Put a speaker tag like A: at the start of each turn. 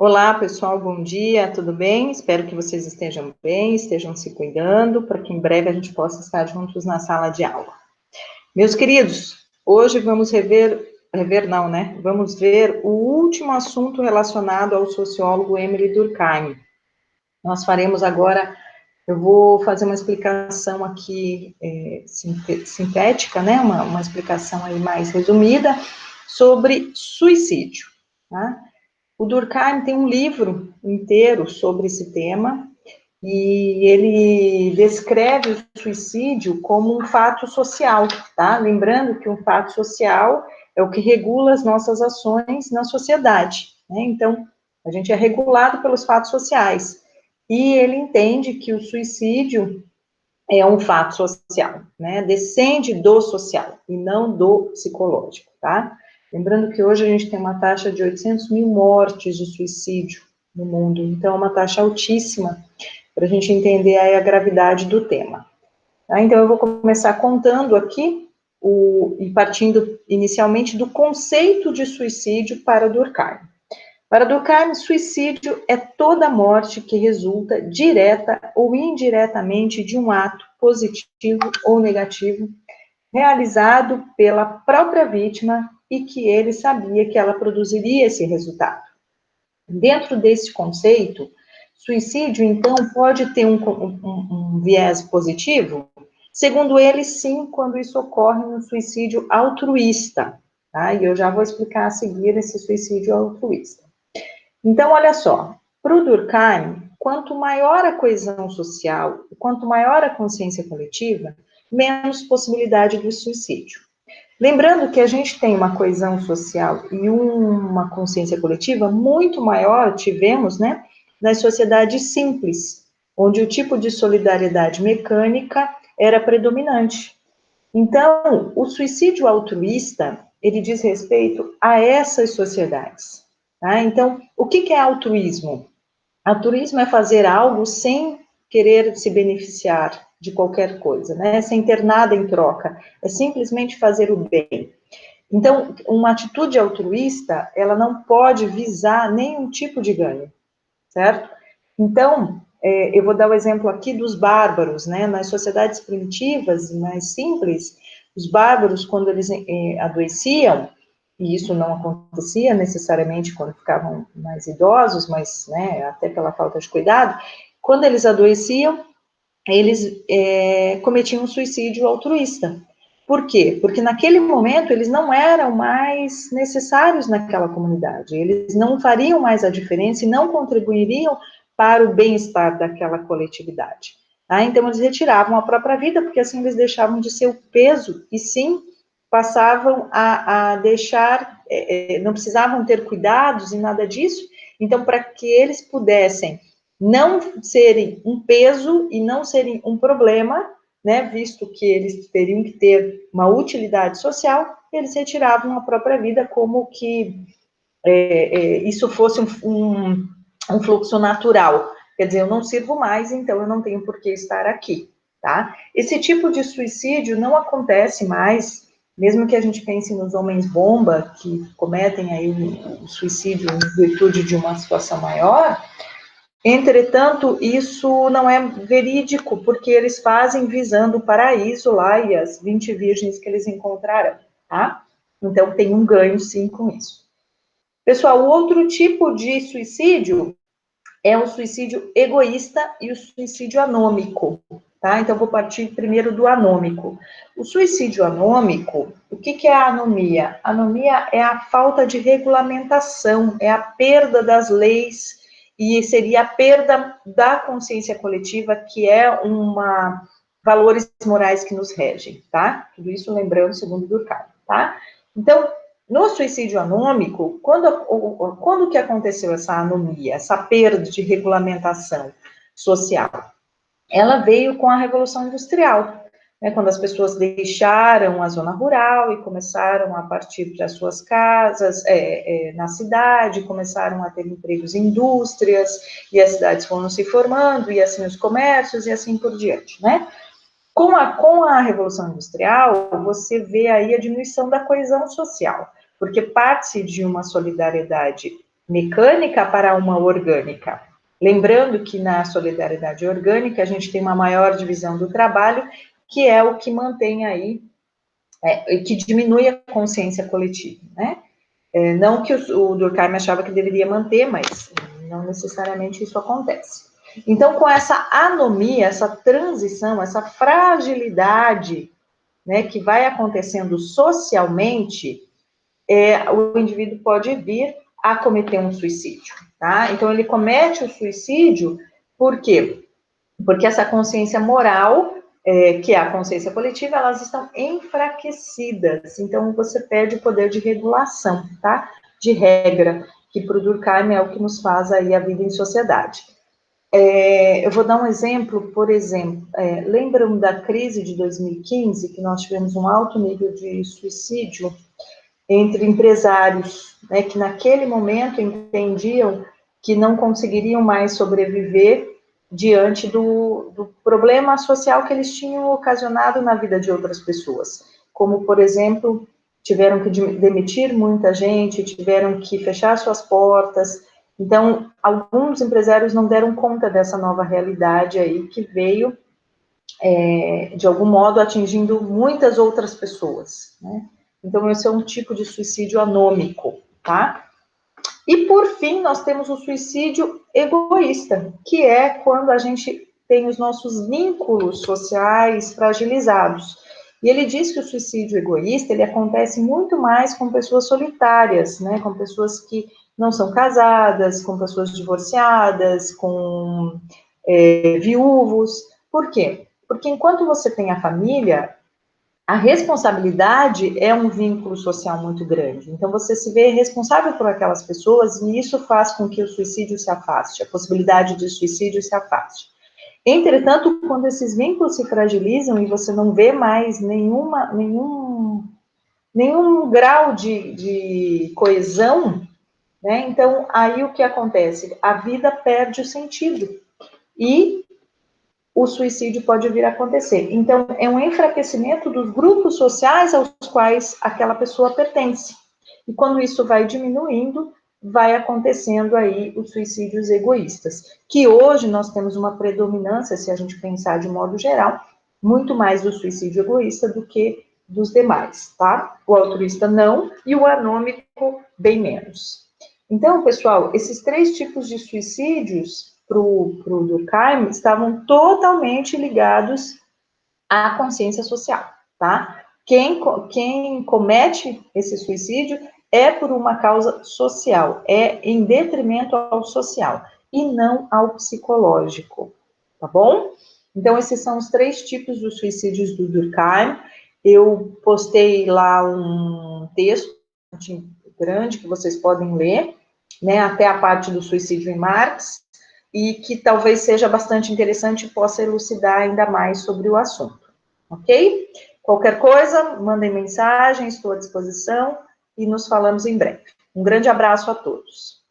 A: Olá, pessoal, bom dia, tudo bem? Espero que vocês estejam bem, estejam se cuidando, para que em breve a gente possa estar juntos na sala de aula. Meus queridos, hoje vamos Vamos ver o último assunto relacionado ao sociólogo Émile Durkheim. Nós faremos agora, eu vou fazer uma explicação aqui sintética, né? Uma explicação aí mais resumida sobre suicídio, tá? O Durkheim tem um livro inteiro sobre esse tema e ele descreve o suicídio como um fato social, tá? Lembrando que um fato social é o que regula as nossas ações na sociedade, né? Então, a gente é regulado pelos fatos sociais. E ele entende que o suicídio é um fato social, né? Descende do social e não do psicológico, tá? Lembrando que hoje a gente tem uma taxa de 800 mil mortes de suicídio no mundo, então é uma taxa altíssima para a gente entender aí a gravidade do tema. Tá? Então eu vou começar contando aqui e partindo inicialmente do conceito de suicídio para Durkheim. Para Durkheim, suicídio é toda morte que resulta direta ou indiretamente de um ato positivo ou negativo realizado pela própria vítima e que ele sabia que ela produziria esse resultado. Dentro desse conceito, suicídio, então, pode ter um viés positivo? Segundo ele, sim, quando isso ocorre no suicídio altruísta, tá? E eu já vou explicar a seguir esse suicídio altruísta. Então, olha só, para o Durkheim, quanto maior a coesão social, quanto maior a consciência coletiva, menos possibilidade do suicídio. Lembrando que a gente tem uma coesão social e uma consciência coletiva muito maior, tivemos, né, nas sociedades simples, onde o tipo de solidariedade mecânica era predominante. Então, o suicídio altruísta, ele diz respeito a essas sociedades. Tá? Então, o que é altruísmo? Altruísmo é fazer algo sem querer se beneficiar de qualquer coisa, né? Sem ter nada em troca. É simplesmente fazer o bem. Então, uma atitude altruísta, ela não pode visar nenhum tipo de ganho, certo? Então, eu vou dar o exemplo aqui dos bárbaros, né? Nas sociedades primitivas e mais simples, os bárbaros, quando eles adoeciam, e isso não acontecia necessariamente quando ficavam mais idosos, mas, né, até pela falta de cuidado, quando eles adoeciam, eles cometiam um suicídio altruísta. Por quê? Porque naquele momento eles não eram mais necessários naquela comunidade, eles não fariam mais a diferença e não contribuiriam para o bem-estar daquela coletividade. Tá? Então eles retiravam a própria vida, porque assim eles deixavam de ser o peso, e sim passavam a deixar, não precisavam ter cuidados e nada disso, então para que eles pudessem não serem um peso e não serem um problema, né, visto que eles teriam que ter uma utilidade social, eles retiravam a própria vida como que isso fosse um fluxo natural. Quer dizer, eu não sirvo mais, então eu não tenho por que estar aqui, tá? Esse tipo de suicídio não acontece mais, mesmo que a gente pense nos homens-bomba, que cometem aí o suicídio em virtude de uma situação maior. Entretanto, isso não é verídico, porque eles fazem visando o paraíso lá e as 20 virgens que eles encontrarão, tá? Então, tem um ganho, sim, com isso. Pessoal, o outro tipo de suicídio é o suicídio egoísta e o suicídio anômico, tá? Então, vou partir primeiro do anômico. O suicídio anômico, o que é a anomia? A anomia é a falta de regulamentação, é a perda das leis e seria a perda da consciência coletiva, que é valores morais que nos regem, tá? Tudo isso lembrando segundo Durkheim, tá? Então, no suicídio anômico, quando que aconteceu essa anomia, essa perda de regulamentação social? Ela veio com a Revolução Industrial, né, quando as pessoas deixaram a zona rural e começaram a partir para suas casas na cidade, começaram a ter empregos em indústrias, e as cidades foram se formando, e assim os comércios, e assim por diante, né? Com a Revolução Industrial, você vê aí a diminuição da coesão social, porque parte de uma solidariedade mecânica para uma orgânica. Lembrando que na solidariedade orgânica a gente tem uma maior divisão do trabalho, que é o que mantém aí, que diminui a consciência coletiva, né? Não que o Durkheim achava que deveria manter, mas não necessariamente isso acontece. Então, com essa anomia, essa transição, essa fragilidade, né, que vai acontecendo socialmente, o indivíduo pode vir a cometer um suicídio, tá? Então, ele comete o suicídio por quê? Porque essa consciência moral, que é a consciência coletiva, elas estão enfraquecidas. Então, você perde o poder de regulação, tá? De regra, que para o Durkheim é o que nos faz aí a vida em sociedade. Eu vou dar um exemplo, por exemplo, lembram da crise de 2015, que nós tivemos um alto nível de suicídio entre empresários, né, que naquele momento entendiam que não conseguiriam mais sobreviver diante do problema social que eles tinham ocasionado na vida de outras pessoas. Como, por exemplo, tiveram que demitir muita gente, tiveram que fechar suas portas. Então, alguns empresários não deram conta dessa nova realidade aí que veio, de algum modo, atingindo muitas outras pessoas, né? Então, esse é um tipo de suicídio anômico, tá? E, por fim, nós temos o suicídio egoísta, que é quando a gente tem os nossos vínculos sociais fragilizados. E ele diz que o suicídio egoísta, ele acontece muito mais com pessoas solitárias, né? Com pessoas que não são casadas, com pessoas divorciadas, com viúvos. Por quê? Porque enquanto você tem a família, a responsabilidade é um vínculo social muito grande. Então, você se vê responsável por aquelas pessoas e isso faz com que o suicídio se afaste, a possibilidade de suicídio se afaste. Entretanto, quando esses vínculos se fragilizam e você não vê mais nenhum grau de coesão, né? Então, aí o que acontece? A vida perde o sentido. E o suicídio pode vir a acontecer. Então, é um enfraquecimento dos grupos sociais aos quais aquela pessoa pertence. E quando isso vai diminuindo, vai acontecendo aí os suicídios egoístas, que hoje nós temos uma predominância, se a gente pensar de modo geral, muito mais do suicídio egoísta do que dos demais, tá? O altruísta não, e o anômico bem menos. Então, pessoal, esses três tipos de suicídios para o Durkheim estavam totalmente ligados à consciência social, tá? Quem comete esse suicídio é por uma causa social, é em detrimento ao social e não ao psicológico, tá bom? Então, esses são os três tipos de suicídios do Durkheim. Eu postei lá um texto grande que vocês podem ler, né, até a parte do suicídio em Marx, e que talvez seja bastante interessante e possa elucidar ainda mais sobre o assunto, ok? Qualquer coisa, mandem mensagem, estou à disposição e nos falamos em breve. Um grande abraço a todos.